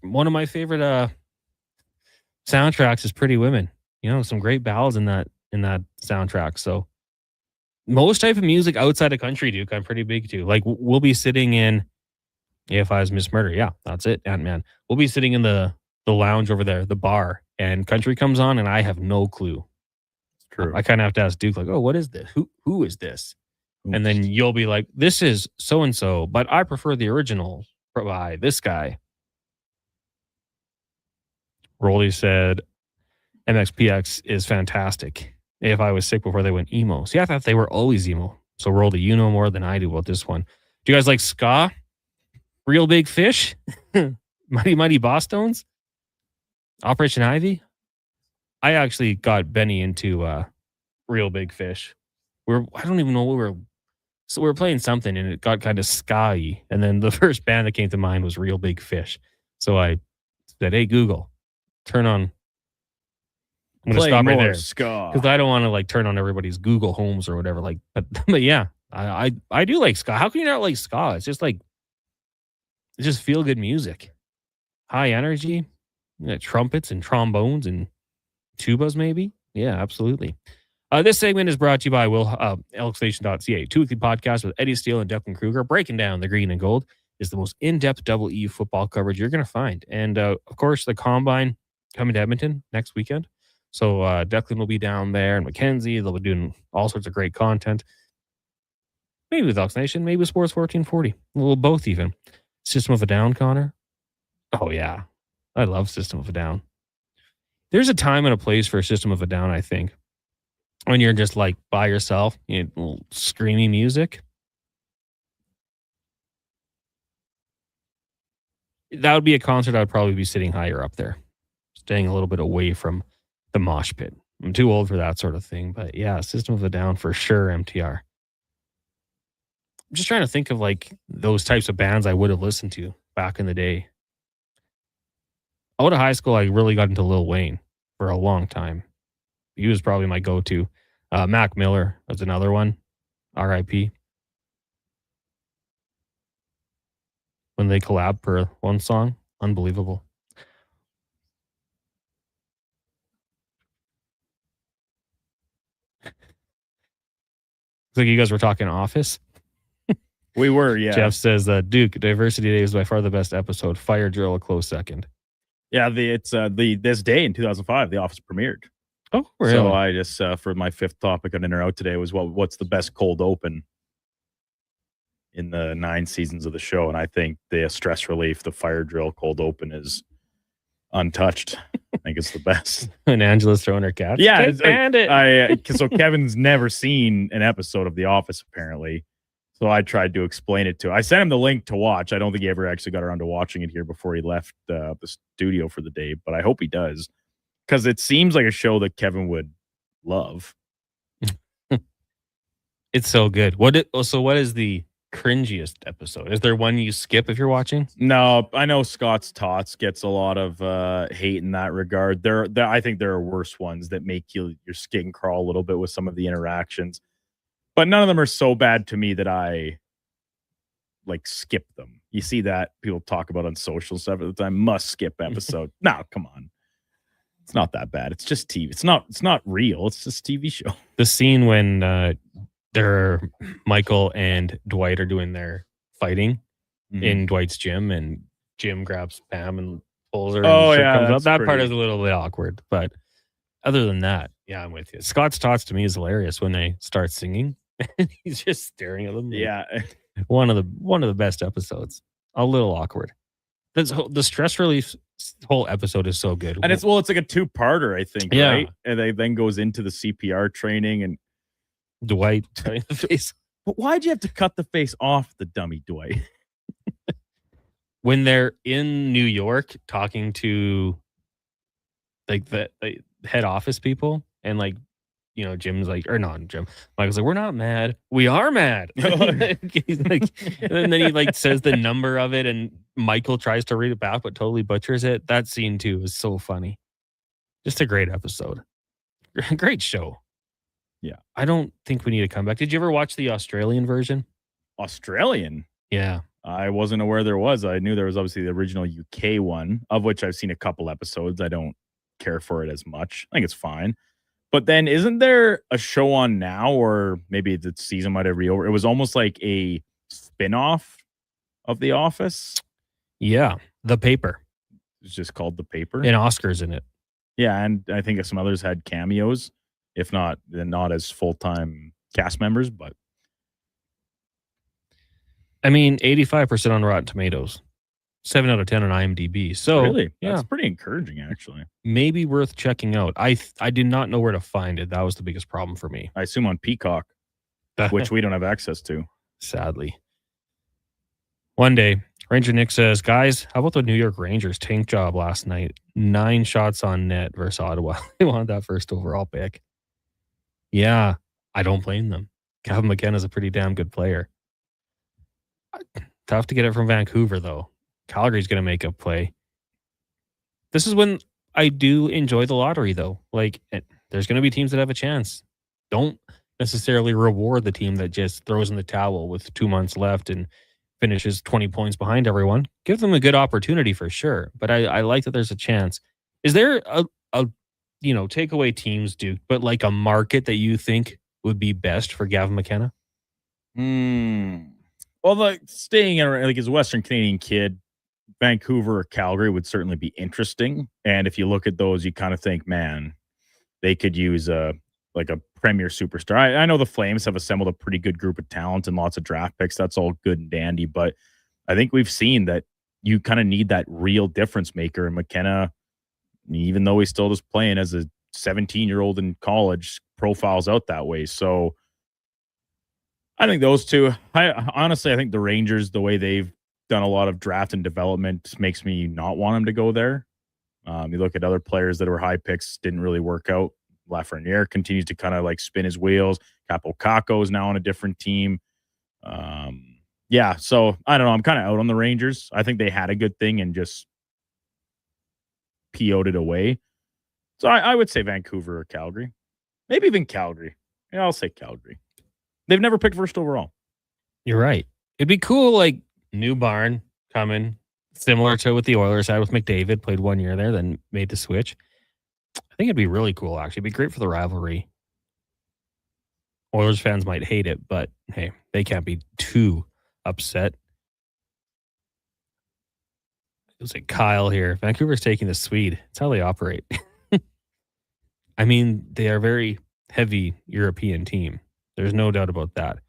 One of my favorite soundtracks is Pretty Women. You know, some great ballads in that soundtrack. So most type of music outside of country, Duke, I'm pretty big to. Like we'll be sitting in AFI's Miss Murder. Yeah, that's it, Ant-Man. We'll be sitting in the lounge over there, the bar, and country comes on and I have no clue. True. I kind of have to ask Duke, like, "Oh, what is this? Who is this?" And then you'll be like, "This is so-and-so, but I prefer the original by this guy." Rolly said, MXPX is fantastic. AFI was sick before they went emo. See, I thought they were always emo. So Rolly, you know more than I do about this one. Do you guys like ska? Real Big Fish? Mighty Mighty Boss Tones? Operation Ivy? I actually got Benny into Real Big Fish. I don't even know what we were playing something and it got kind of ska-y. And then the first band that came to mind was Real Big Fish. So I said, "Hey, Google, turn on." I'm going to stop right there. Because I don't want to like turn on everybody's Google Homes or whatever. Like, but yeah, I do like ska. How can you not like ska? It's just feel good music. High energy. Trumpets and trombones and tubas, maybe. Yeah, absolutely. This segment is brought to you by elkstation.ca, 2 weekly podcast with Eddie Steele and Declan Kruger, breaking down the green and gold. Is the most in-depth double E football coverage you're going to find. And of course, the Combine coming to Edmonton next weekend. So Declan will be down there, and Mackenzie. They'll be doing all sorts of great content. Maybe with Ox Nation, maybe with Sports 1440. Well, both even. System of a Down, Connor. Oh, yeah. I love System of a Down. There's a time and a place for a System of a Down, I think. When you're just like by yourself, you know, screamy music. That would be a concert I'd probably be sitting higher up there. Staying a little bit away from the mosh pit. I'm too old for that sort of thing. But yeah, System of a Down for sure, MTR. I'm just trying to think of like those types of bands I would have listened to back in the day. Out of high school, I really got into Lil Wayne for a long time. He was probably my go-to. Mac Miller was another one. R.I.P. When they collab for one song, unbelievable. Looks like you guys were talking Office. We were, yeah. Jeff says, Duke, Diversity Day is by far the best episode. Fire Drill a close second. Yeah, this day in 2005, The Office premiered. Oh, really? So I just for my fifth topic on In or Out today was what's the best cold open in the 9 seasons of the show, and I think the stress relief, the Fire Drill cold open is untouched. I think it's the best. And Angela's throwing her cat. Yeah, so Kevin's never seen an episode of The Office apparently. So I tried to explain it to him. I sent him the link to watch. I don't think he ever actually got around to watching it here before he left the studio for the day, but I hope he does because it seems like a show that Kevin would love. It's so good. What is the cringiest episode? Is there one you skip if you're watching? No, I know Scott's Tots gets a lot of hate in that regard. I think there are worse ones that make your skin crawl a little bit with some of the interactions. But none of them are so bad to me that I like skip them. You see that people talk about on social stuff at the time. Must skip episode. No, come on. It's not that bad. It's just TV. It's not real. It's just a TV show. The scene when Michael and Dwight are doing their fighting in Dwight's gym, and Jim grabs Pam and pulls her. Oh, and yeah, comes up. that's That part pretty- is a little bit awkward, but other than that, yeah, I'm with you. Scott's Tots to me is hilarious when they start singing. He's just staring at them. like, Yeah. one of the best episodes. A little awkward. The stress relief whole episode is so good. And it's like a 2-parter, I think, Yeah. right? And they then goes into the CPR training and Dwight cutting the face. But why'd you have to cut the face off the dummy Dwight? When they're in New York talking to like the head office people, and like, you know, Jim's like, or not Jim, Michael's like, we're not mad, we are mad. He's like, and then he like says the number of it, and Michael tries to read it back but totally butchers it. That scene too is so funny. Just a great episode. Great show. Yeah. I don't think we need to come back. Did you ever watch the Australian version? Australian? Yeah. I wasn't aware there was. I knew there was obviously the original UK one, of which I've seen a couple episodes. I don't care for it as much. I think it's fine. But then isn't there a show on now, or maybe the season might have over? It was almost like a spin-off of The Office. Yeah. The Paper. It's just called The Paper. And Oscar's in it. Yeah, and I think some others had cameos, if not, then not as full-time cast members, but I mean, 85% on Rotten Tomatoes, 7 out of 10 on IMDb. So really, yeah, that's pretty encouraging, actually. maybe worth checking out. I did not know where to find it. That was the biggest problem for me. I assume on Peacock, which we don't have access to. Sadly. One day, Ranger Nick says, guys, how about the New York Rangers tank job last night? 9 shots on net versus Ottawa. They wanted that first overall pick. Yeah, I don't blame them. Kevin McKenna's a pretty damn good player. Tough to get it from Vancouver, though. Calgary's going to make a play. This is when I do enjoy the lottery, though. Like, there's going to be teams that have a chance. Don't necessarily reward the team that just throws in the towel with 2 months left and finishes 20 points behind everyone. Give them a good opportunity for sure. But I like that there's a chance. Is there a take away teams, Duke, but like a market that you think would be best for Gavin McKenna? Well, like staying in, like as a Western Canadian kid, Vancouver or Calgary would certainly be interesting. And if you look at those, you kind of think, man, they could use a premier superstar. I know the Flames have assembled a pretty good group of talent and lots of draft picks. That's all good and dandy, but I think we've seen that you kind of need that real difference maker. And McKenna, even though he's still just playing as a 17-year-old in college, profiles out that way. So I think those two. I think the Rangers, the way they've done a lot of draft and development, makes me not want them to go there. You look at other players that were high picks, didn't really work out. Lafreniere continues to kind of like spin his wheels. Capo Caco is now on a different team. So I don't know. I'm kind of out on the Rangers. I think they had a good thing and just PO'd it away. So I would say Vancouver or Calgary. Maybe even Calgary. Yeah, I'll say Calgary. They've never picked first overall. You're right. It'd be cool, like, new barn coming, similar to what the Oilers had with McDavid. Played 1 year there, then made the switch. I think it'd be really cool, actually. It'd be great for the rivalry. Oilers fans might hate it, but hey, they can't be too upset. It was like Kyle here. Vancouver's taking the Swede. It's how they operate. I mean, they are a very heavy European team. There's no doubt about that.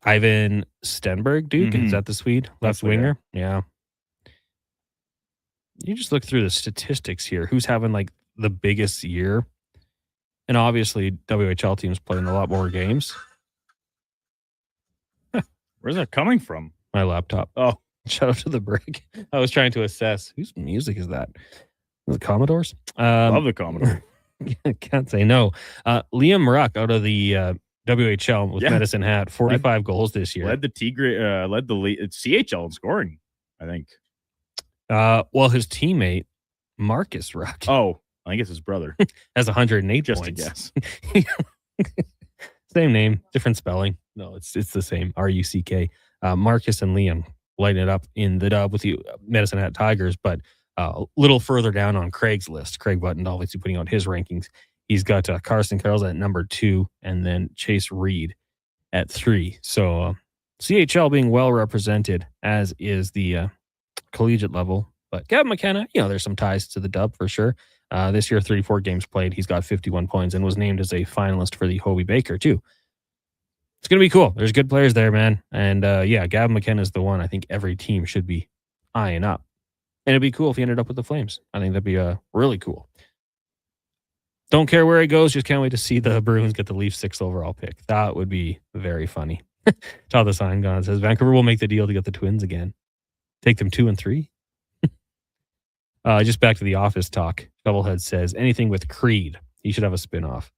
Ivan Stenberg, Duke, is that the Swede? Left winger? Yeah. You just look through the statistics here. Who's having like the biggest year? And obviously, WHL teams playing a lot more games. Where's that coming from? My laptop. Oh, shout out to the break. I was trying to assess whose music is that. The Commodores? Love the Commodore. Can't say no. Liam Ruck out of the WHL with Medicine Hat, 45 goals this year. Led the CHL in scoring, I think. Well, his teammate, Marcus Ruck. Oh, I think it's his brother. Has 108 Just points. Just a guess. Same name, different spelling. No, it's the same. RUCK. Marcus and Liam lighting it up in the dub with the Medicine Hat Tigers, but a little further down on Craig's list. Craig Button obviously putting out his rankings. He's got Carson Carroll's at number 2 and then Chase Reed at 3. So CHL being well represented, as is the collegiate level. But Gavin McKenna, there's some ties to the dub for sure. This year, 34 games played. He's got 51 points and was named as a finalist for the Hobie Baker too. It's going to be cool. There's good players there, man. And Gavin McKenna is the one I think every team should be eyeing up. And it'd be cool if he ended up with the Flames. I think that'd be really cool. Don't care where he goes. Just can't wait to see the Bruins get the Leafs 6th overall pick. That would be very funny. Todd the Sign Gone says Vancouver will make the deal to get the Twins again. Take them 2 and 3. Just back to the Office talk. Doublehead says anything with Creed. He should have a spinoff.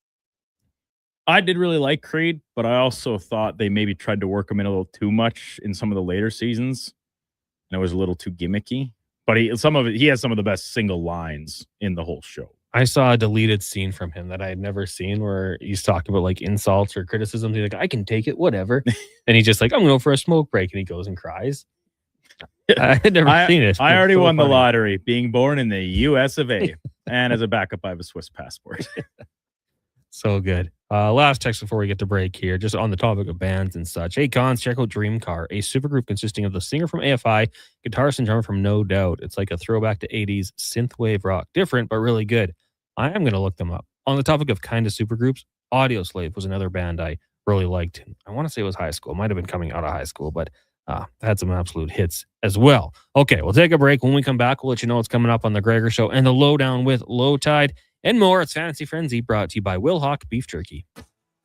I did really like Creed, but I also thought they maybe tried to work him in a little too much in some of the later seasons. And it was a little too gimmicky. But he has some of the best single lines in the whole show. I saw a deleted scene from him that I had never seen where he's talking about like insults or criticism. He's like, I can take it, whatever. And he's just like, I'm going to go for a smoke break. And he goes and cries. I had never seen it. I already won the lottery, being born in the US of A. And as a backup, I have a Swiss passport. So good. Last text before we get to break here, just on the topic of bands and such. Hey, Cons, check out Dream Car, a supergroup consisting of the singer from AFI, guitarist and drummer from No Doubt. It's like a throwback to 80s synthwave rock. Different, but really good. I am going to look them up. On the topic of kind of supergroups, Audioslave was another band I really liked. I want to say it was high school. It might have been coming out of high school, but had some absolute hits as well. Okay, we'll take a break. When we come back, we'll let you know what's coming up on The Gregor Show and The Lowdown with Low Tide and more. It's Fantasy Frenzy, brought to you by Wilhauk Beef Jerky.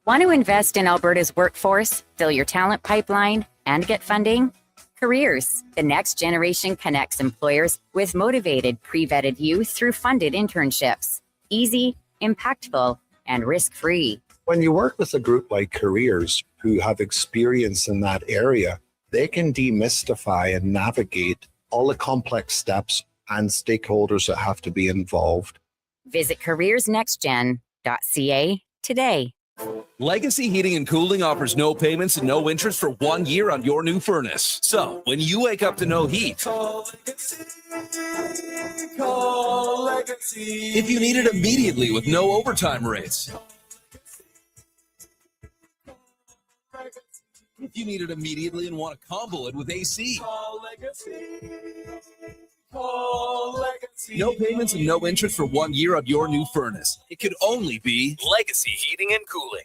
Want to invest in Alberta's workforce, fill your talent pipeline, and get funding? Careers, the next generation connects employers with motivated, pre-vetted youth through funded internships. Easy, impactful, and risk-free. When you work with a group like Careers who have experience in that area, they can demystify and navigate all the complex steps and stakeholders that have to be involved. Visit careersnextgen.ca today. Legacy Heating and Cooling offers no payments and no interest for 1 year on your new furnace. So, when you wake up to no heat, call Legacy. If you need it immediately with no overtime rates. If you need it immediately and want to combo it with AC. Call Legacy. Call Legacy. No payments and no interest for 1 year on your new furnace. It could only be Legacy Heating and Cooling.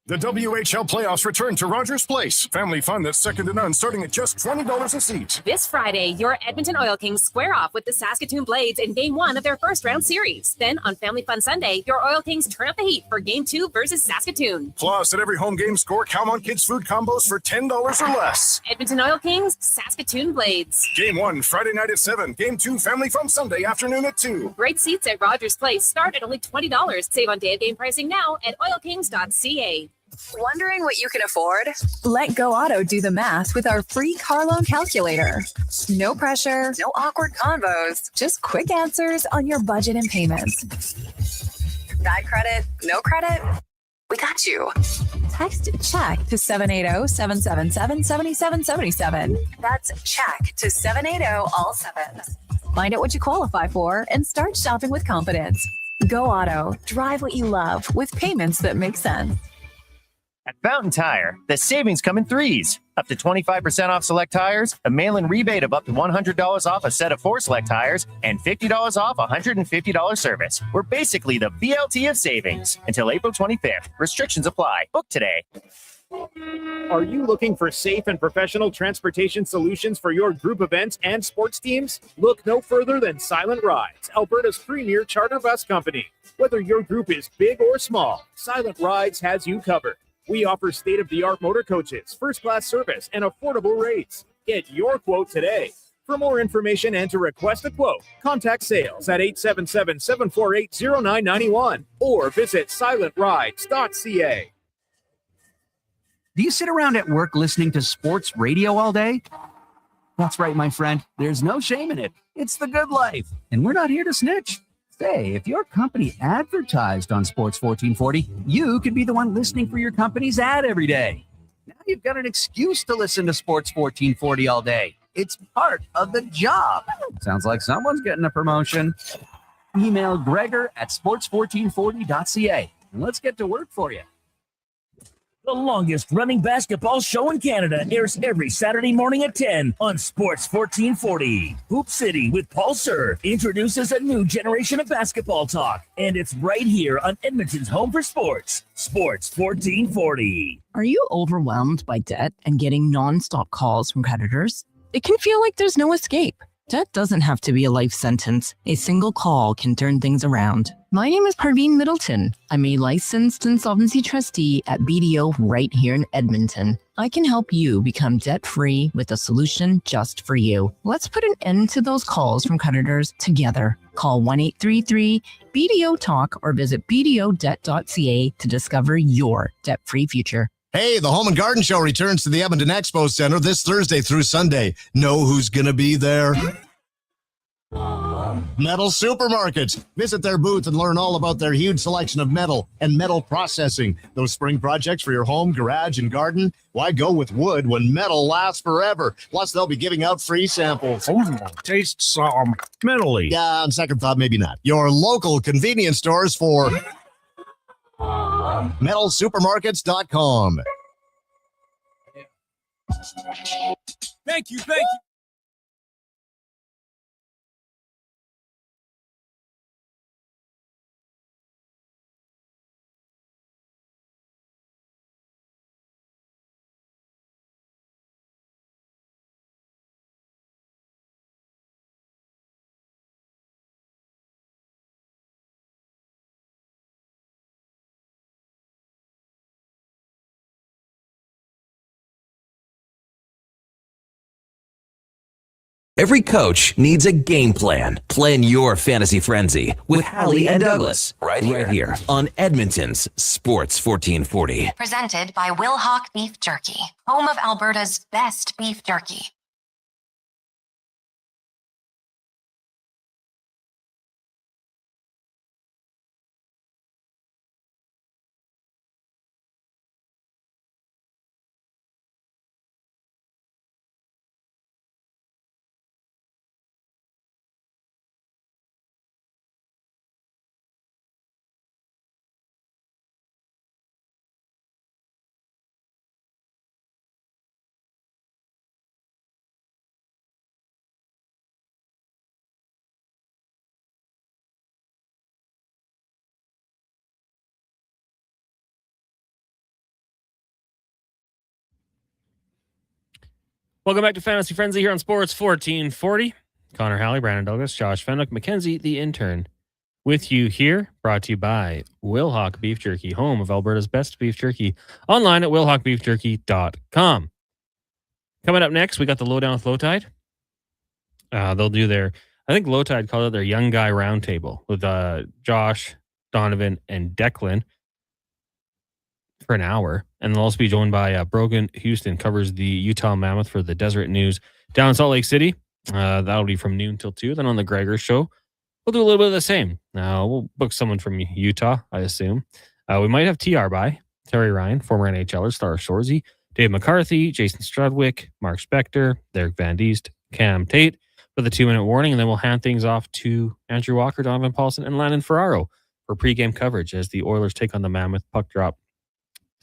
The WHL playoffs return to Rogers Place. Family fun that's second to none, starting at just $20 a seat. This Friday, your Edmonton Oil Kings square off with the Saskatoon Blades in Game 1 of their first-round series. Then, on Family Fun Sunday, your Oil Kings turn up the heat for Game 2 versus Saskatoon. Plus, at every home game score, Calmon Kids food combos for $10 or less. Edmonton Oil Kings, Saskatoon Blades. Game 1, Friday night at 7. Game 2, Family Fun Sunday afternoon at 2. Great seats at Rogers Place start at only $20. Save on day-of-game pricing now at oilkings.ca. Wondering what you can afford? Let Go Auto do the math with our free car loan calculator. No pressure, no awkward convos, just quick answers on your budget and payments. Bad credit, no credit? We got you. Text check to 780-777-7777. That's check to 780 all sevens. Find out what you qualify for and start shopping with confidence. Go Auto. Drive what you love with payments that make sense. At Fountain Tire, the savings come in threes. Up to 25% off select tires, a mail-in rebate of up to $100 off a set of 4 select tires, and $50 off $150 service. We're basically the BLT of savings. Until April 25th. Restrictions apply. Book today. Are you looking for safe and professional transportation solutions for your group events and sports teams? Look no further than Silent Rides, Alberta's premier charter bus company. Whether your group is big or small, Silent Rides has you covered. We offer state-of-the-art motor coaches, first-class service, and affordable rates. Get your quote today. For more information and to request a quote, contact sales at 877-748-0991 or visit silentrides.ca. Do you sit around at work listening to sports radio all day? That's right, my friend. There's no shame in it. It's the good life, and we're not here to snitch. Say, if your company advertised on Sports 1440, you could be the one listening for your company's ad every day. Now you've got an excuse to listen to Sports 1440 all day. It's part of the job. Sounds like someone's getting a promotion. Email Gregor at sports1440.ca and let's get to work for you. The longest running basketball show in Canada airs every Saturday morning at 10 on Sports 1440. Hoop City with Paul Sir introduces a new generation of basketball talk, and it's right here on Edmonton's home for sports, Sports 1440. Are you overwhelmed by debt and getting nonstop calls from creditors? It can feel like there's no escape. Debt doesn't have to be a life sentence. A single call can turn things around. My name is Parveen Middleton. I'm a licensed insolvency trustee at BDO right here in Edmonton. I can help you become debt-free with a solution just for you. Let's put an end to those calls from creditors together. Call 1-833-BDO-TALK or visit bdodebt.ca to discover your debt-free future. Hey, the Home and Garden Show returns to the Edmonton Expo Center this Thursday through Sunday. Know who's going to be there? Metal Supermarkets. Visit their booth and learn all about their huge selection of metal and metal processing. Those spring projects for your home, garage, and garden? Why go with wood when metal lasts forever? Plus, they'll be giving out free samples. Tastes metally. Yeah, on second thought, maybe not. Your local convenience stores for metalsupermarkets.com. Thank you. Every coach needs a game plan. Plan your fantasy frenzy with Halley and Douglas right here on Edmonton's Sports 1440. Presented by Wilhauk Beef Jerky, home of Alberta's best beef jerky. Welcome back to Fantasy Frenzy here on Sports 1440. Connor Halley, Brandon Douglas, Josh Fenwick, Mackenzie, the intern, with you here. Brought to you by Wilhauk Beef Jerky, home of Alberta's best beef jerky. Online at wilhaukbeefjerky.com. Coming up next, we got the Lowdown with Low Tide. They'll do their, I think Low Tide called it their Young Guy Roundtable with Josh, Donovan, and Declan for an hour. And they'll also be joined by Brogan Houston, covers the Utah Mammoth for the Deseret News down in Salt Lake City. That'll be from noon till 2. Then on the Gregor Show, we'll do a little bit of the same. We'll book someone from Utah, I assume. We might have TR by Terry Ryan, former NHLer, Star Shorzy, Dave McCarthy, Jason Strudwick, Mark Spector, Derek Van Diest, Cam Tate for the 2-minute warning. And then we'll hand things off to Andrew Walker, Donovan Paulson, and Landon Ferraro for pregame coverage as the Oilers take on the Mammoth. Puck drop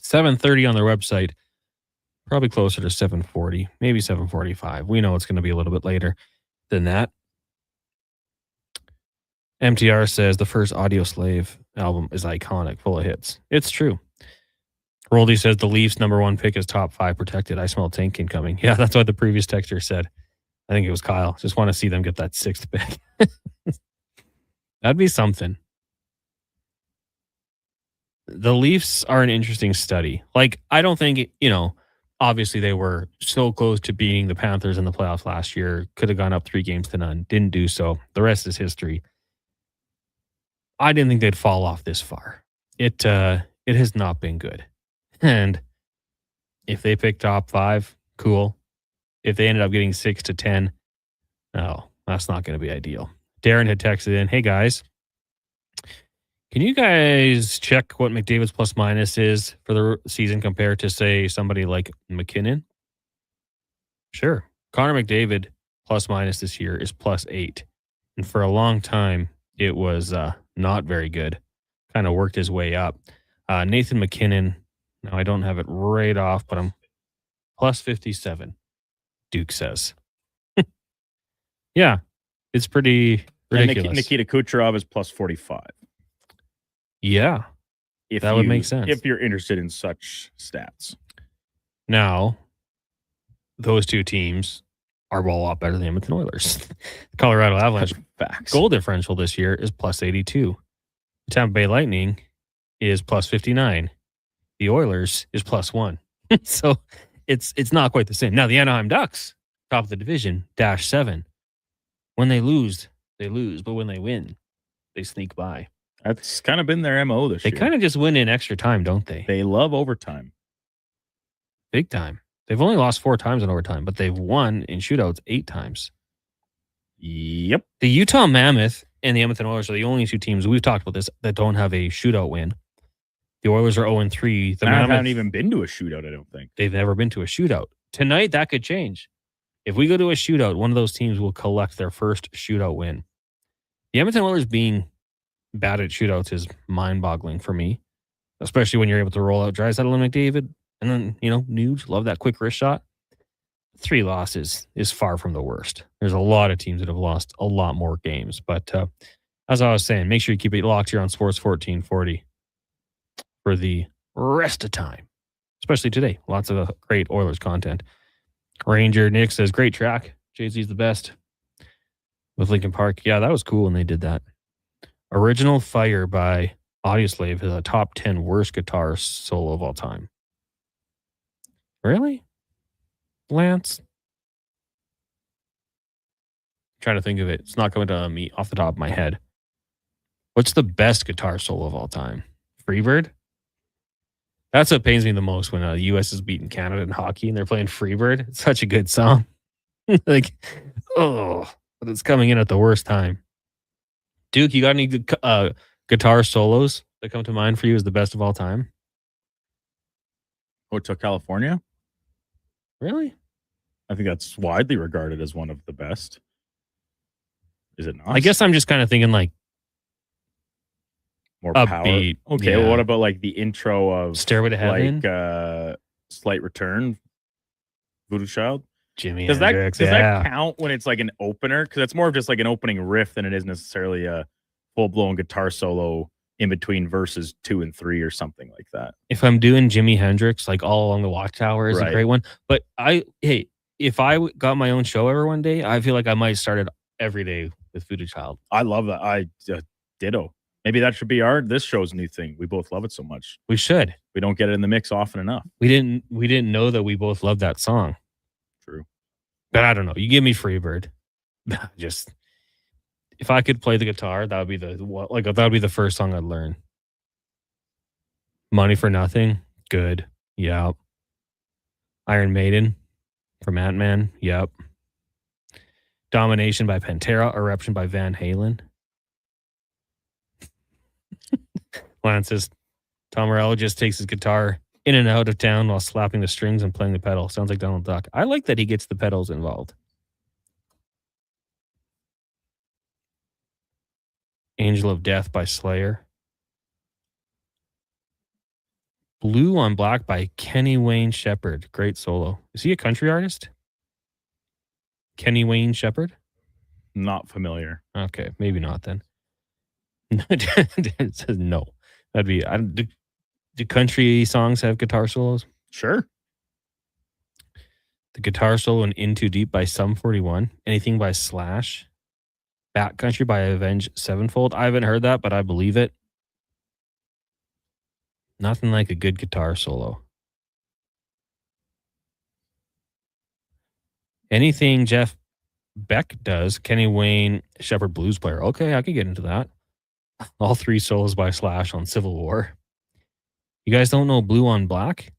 7:30 on their website. Probably closer to 7:40, maybe 7:45. We know it's going to be a little bit later than that. MTR says the first Audio Slave album is iconic, full of hits. It's true. Roldy says the Leafs' #1 pick is top 5 protected. I smell tank incoming. Yeah, that's what the previous texter said. I think it was Kyle. Just want to see them get that 6th pick. That'd be something. The Leafs are an interesting study. Like, I don't think, obviously they were so close to beating the Panthers in the playoffs last year. Could have gone up 3-0. Didn't do so. The rest is history. I didn't think they'd fall off this far. It has not been good. And if they pick top 5, cool. If they ended up getting 6 to 10, no, that's not going to be ideal. Darren had texted in, hey guys, can you guys check what McDavid's plus minus is for the season compared to, say, somebody like McKinnon? Sure. Connor McDavid plus minus this year is +8. And for a long time, it was not very good. Kind of worked his way up. Nathan McKinnon, now I don't have it right off, but I'm +57, Duke says. Yeah, it's pretty ridiculous. And Nikita Kucherov is +45. Yeah, that would make sense. If you're interested in such stats. Now, those two teams are a lot better than the Edmonton Oilers. The Colorado Avalanche goal differential this year is +82. The Tampa Bay Lightning is +59. The Oilers is +1. So it's not quite the same. Now, the Anaheim Ducks, top of the division, -7. When they lose, they lose. But when they win, they sneak by. That's kind of been their MO this year. They kind of just win in extra time, don't they? They love overtime. Big time. They've only lost 4 times in overtime, but they've won in shootouts 8 times. Yep. The Utah Mammoth and the Edmonton Oilers are the only 2 teams, we've talked about this, that don't have a shootout win. The Oilers are 0-3. The Mammoth haven't even been to a shootout, I don't think. They've never been to a shootout. Tonight, that could change. If we go to a shootout, one of those teams will collect their first shootout win. The Edmonton Oilers being bad at shootouts is mind-boggling for me, especially when you're able to roll out Draisaitl and McDavid, and then, Nuge, love that quick wrist shot. 3 losses is far from the worst. There's a lot of teams that have lost a lot more games, but as I was saying, make sure you keep it locked here on Sports 1440 for the rest of time, especially today. Lots of great Oilers content. Ranger Nick says, great track. Jay-Z's the best with Linkin Park. Yeah, that was cool when they did that. Original Fire by Audioslave is a top 10 worst guitar solo of all time. Really? Lance? I'm trying to think of it. It's not coming to me off the top of my head. What's the best guitar solo of all time? Freebird? That's what pains me the most when the U.S. is beating Canada in hockey and they're playing Freebird. It's such a good song. But it's coming in at the worst time. Duke, you got any guitar solos that come to mind for you as the best of all time? Hotel California? Really? I think that's widely regarded as one of the best. Is it not? I guess I'm just kind of thinking like more upbeat. Power. Okay, well, what about like the intro of Stairway to Heaven? Like Slight Return, Voodoo Child? Jimi Does Hendrix, that count when it's like an opener? Because it's more of just like an opening riff than it is necessarily a full-blown guitar solo in between verses 2 and 3 or something like that. If I'm doing Jimi Hendrix, like All Along the Watchtower is a great one. But if if I got my own show ever one day, I feel like I might start it every day with Voodoo Child. I love that. I ditto. Maybe that should be this show's new thing. We both love it so much. We should. We don't get it in the mix often enough. We didn't know that we both loved that song. True. But I don't know. You give me Freebird. Just if I could play the guitar, that would be the first song I'd learn. Money for Nothing, good. Yep. Iron Maiden from Ant-Man, yep. Domination by Pantera, Eruption by Van Halen. Lance says Tom Morello just takes his guitar in and out of town while slapping the strings and playing the pedal. Sounds like Donald Duck. I like that he gets the pedals involved. Angel of Death by Slayer. Blue on Black by Kenny Wayne Shepherd. Great solo. Is he a country artist? Kenny Wayne Shepherd? Not familiar. Okay, maybe not then. It says no. That'd be... Do country songs have guitar solos? Sure. The guitar solo in In Too Deep by Sum 41. Anything by Slash. Backcountry by Avenged Sevenfold. I haven't heard that, but I believe it. Nothing like a good guitar solo. Anything Jeff Beck does, Kenny Wayne Shepherd blues player. Okay, I could get into that. All 3 solos by Slash on Civil War. You guys don't know Blue on Black?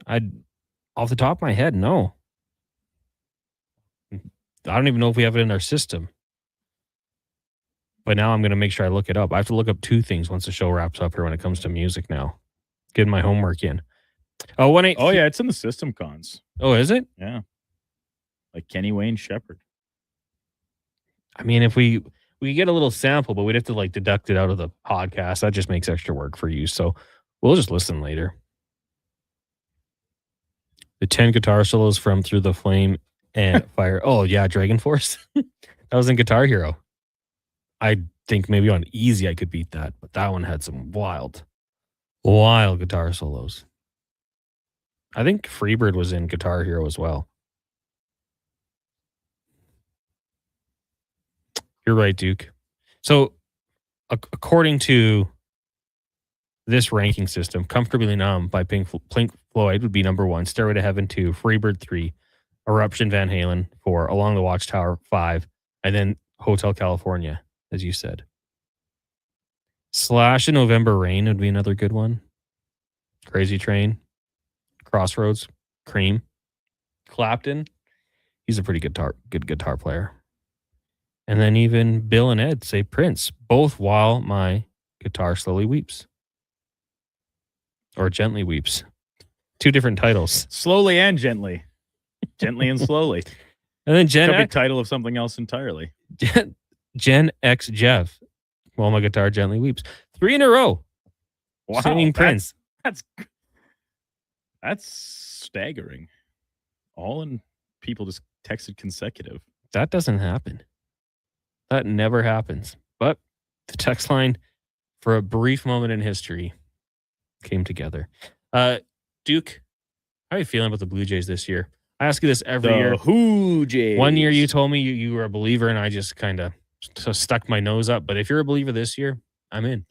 Off the top of my head, no. I don't even know if we have it in our system. But now I'm going to make sure I look it up. I have to look up 2 things once the show wraps up here when it comes to music now. Getting my homework in. Oh, yeah, it's in the system cons. Oh, is it? Yeah. Like Kenny Wayne Shepherd. I mean, if we get a little sample, but we'd have to deduct it out of the podcast. That just makes extra work for you. So we'll just listen later. The 10 guitar solos from Through the Flame and Fire. Oh, yeah, Dragon Force. That was in Guitar Hero. I think maybe on easy I could beat that, but that one had some wild guitar solos. I think Freebird was in Guitar Hero as well. You're right, Duke. So, according to this ranking system, Comfortably Numb by Pink Floyd would be number 1, Stairway to Heaven 2, Freebird 3, Eruption Van Halen 4, Along the Watchtower 5, and then Hotel California, as you said. Slash and November Rain would be another good one. Crazy Train, Crossroads, Cream, Clapton. He's a pretty good guitar player. And then even Bill and Ed say Prince, both While My Guitar Slowly Weeps. Or Gently Weeps. 2 different titles. Slowly and gently. Gently and slowly. And then Gen Could be X. title of something else entirely. Gen X Jeff, While My Guitar Gently Weeps. 3 in a row. Wow. Singing Prince. That's staggering. All in people just texted consecutive. That doesn't happen. That never happens. But the text line, for a brief moment in history, came together. Duke, how are you feeling about the Blue Jays this year? I ask you this every year. Blue Jays. One year you told me you were a believer, and I just kind of stuck my nose up. But if you're a believer this year, I'm in.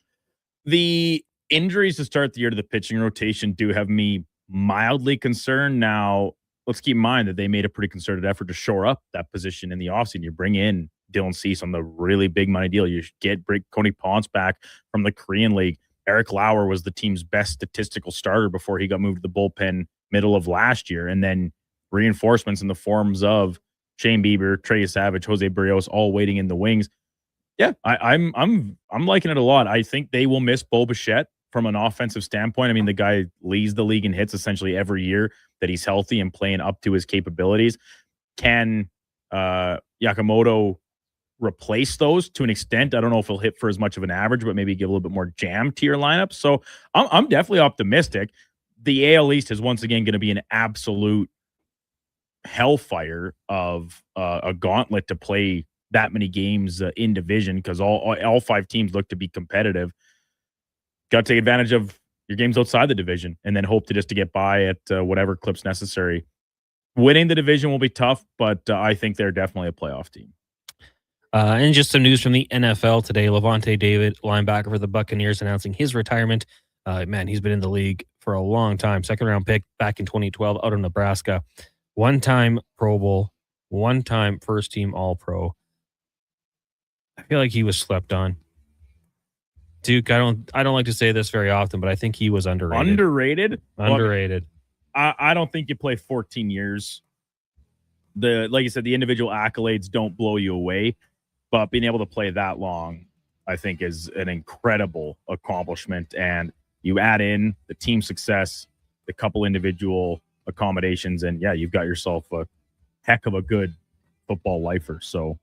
The injuries to start the year to the pitching rotation do have me mildly concerned. Now, let's keep in mind that they made a pretty concerted effort to shore up that position in the offseason. You bring in Dylan Cease on the really big money deal. You break Coney Ponce back from the Korean League. Eric Lauer was the team's best statistical starter before he got moved to the bullpen middle of last year. And then reinforcements in the forms of Shane Bieber, Trey Savage, Jose Barrios, all waiting in the wings. Yeah, I'm liking it a lot. I think they will miss Bo Bichette from an offensive standpoint. I mean, the guy leads the league in hits essentially every year that he's healthy and playing up to his capabilities. Can Yakamoto replace those to an extent? I don't know if he'll hit for as much of an average, but maybe give a little bit more jam to your lineup. So I'm definitely optimistic. The AL East is once again going to be an absolute hellfire of a gauntlet to play that many games in division, because all 5 teams look to be competitive. Got to take advantage of your games outside the division and then hope to get by at whatever clips necessary Winning the division will be tough, but I think they're definitely a playoff team. And just some news from the NFL today. Levante David, linebacker for the Buccaneers, announcing his retirement. He's been in the league for a long time. Second-round pick back in 2012 out of Nebraska. One-time Pro Bowl, one-time first-team All-Pro. I feel like he was slept on. Duke, I don't like to say this very often, but I think he was underrated. Underrated? Underrated. I don't think you play 14 years. Like you said, the individual accolades don't blow you away, but being able to play that long, I think, is an incredible accomplishment. And you add in the team success, the couple individual accommodations, and yeah, you've got yourself a heck of a good football lifer. So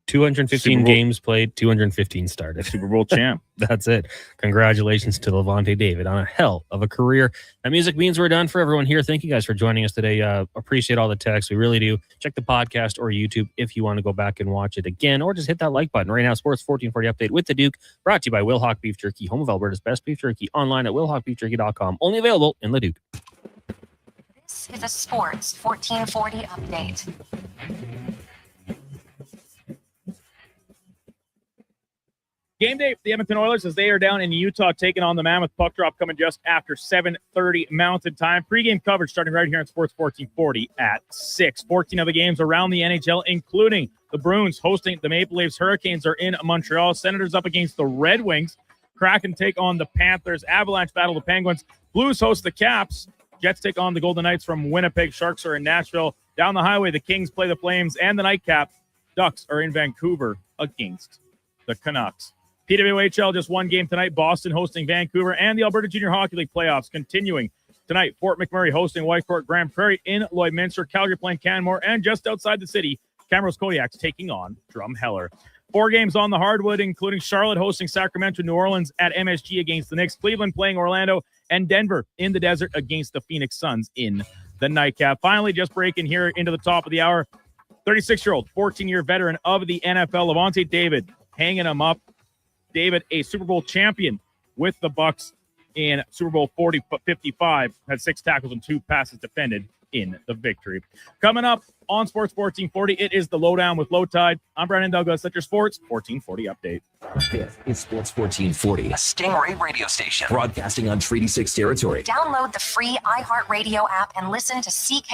215 games played, 215 started. Super Bowl champ. That's it. Congratulations to Levante David on a hell of a career. That music means we're done for everyone here. Thank you guys for joining us today. Appreciate all the texts. We really do. Check the podcast or YouTube if you want to go back and watch it again, or just hit that like button. Right now, Sports 1440 Update with the Duke, brought to you by Wilhauk Beef Jerky, home of Alberta's best beef jerky, online at wilhaukbeefjerky.com. Only available in Leduc. This is a Sports 1440 update. Game day for the Edmonton Oilers as they are down in Utah taking on the Mammoth. Puck drop coming just after 7:30 Mountain Time. Pre-game coverage starting right here on Sports 1440 at 6. 14 of the games around the NHL, including the Bruins hosting the Maple Leafs. Hurricanes are in Montreal. Senators up against the Red Wings. Kraken take on the Panthers. Avalanche battle the Penguins. Blues host the Caps. Jets take on the Golden Knights from Winnipeg. Sharks are in Nashville. Down the highway, the Kings play the Flames and the Nightcap. Ducks are in Vancouver against the Canucks. PWHL just one game tonight. Boston hosting Vancouver, and the Alberta Junior Hockey League playoffs continuing tonight. Fort McMurray hosting Whitecourt Grand Prairie in Lloydminster. Calgary playing Canmore, and just outside the city, Camrose Kodiaks taking on Drumheller. 4 games on the hardwood, including Charlotte hosting Sacramento, New Orleans at MSG against the Knicks, Cleveland playing Orlando, and Denver in the desert against the Phoenix Suns in the Nightcap. Finally, just breaking here into the top of the hour, 36-year-old, 14-year veteran of the NFL, Levante David, hanging him up. David, a Super Bowl champion with the Bucs in Super Bowl 55, had 6 tackles and 2 passes defended in the victory. Coming up on Sports 1440, it is the Lowdown with Low Tide. I'm Brandon Douglas. That's your Sports 1440 update. Fifth is Sports 1440, a Stingray radio station broadcasting on Treaty 6 territory. Download the free iHeartRadio app and listen to CK